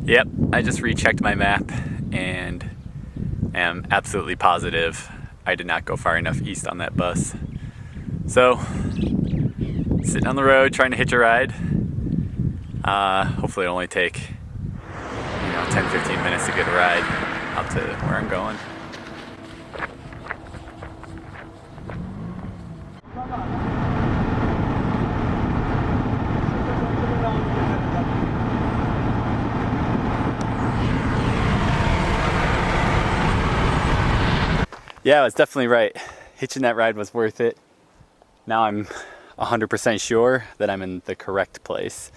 Yep, I just rechecked my map and am absolutely positive I did not go far enough east on that bus. So, sitting on the road trying to hitch a ride. Hopefully it'll only take 10-15 minutes to get a ride out to where I'm going. Yeah, I was definitely right. Hitching that ride was worth it. Now I'm 100% sure that I'm in the correct place.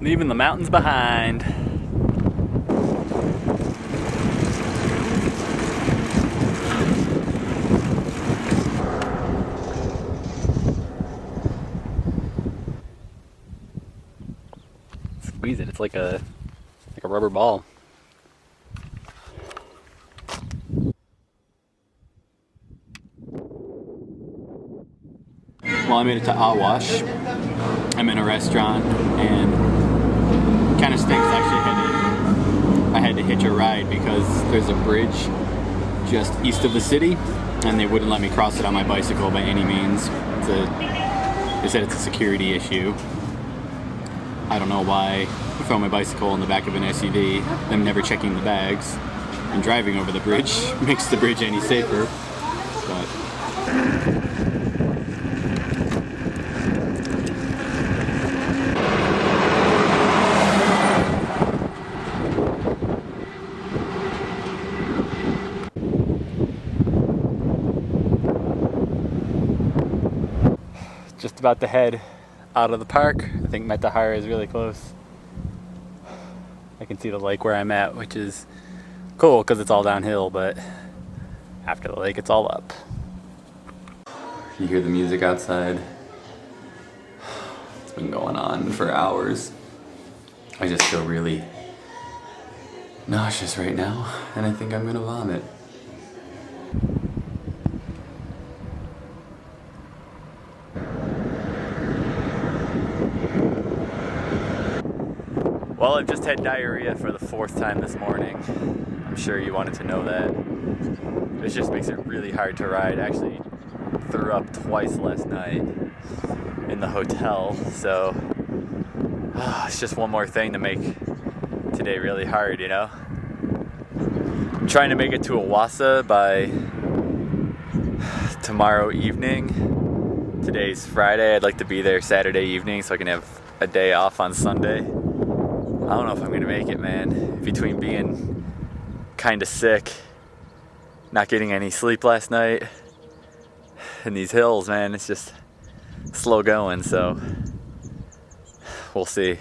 Leaving the mountains behind. Squeeze it, it's like a rubber ball. Well, I made it to Awash. I'm in a restaurant and it kind of stinks. Actually, I had to hitch a ride because there's a bridge just east of the city and they wouldn't let me cross it on my bicycle by any means. They said it's a security issue. I don't know why I throw my bicycle in the back of an SUV, them never checking the bags, and driving over the bridge makes the bridge any safer, but just about to head out of the park. I think Metahara is really close. I can see the lake where I'm at, which is cool because it's all downhill, but after the lake it's all up. You hear the music outside. It's been going on for hours. I just feel really nauseous right now and I think I'm gonna vomit. Well, I've just had diarrhea for the 4th time this morning. I'm sure you wanted to know that. This just makes it really hard to ride. I actually threw up twice last night in the hotel, so it's just one more thing to make today really hard, you know? I'm trying to make it to Awassa by tomorrow evening. Today's Friday. I'd like to be there Saturday evening so I can have a day off on Sunday. I don't know if I'm gonna make it, man. Between being kinda sick, not getting any sleep last night, and these hills, man, it's just slow going, so we'll see.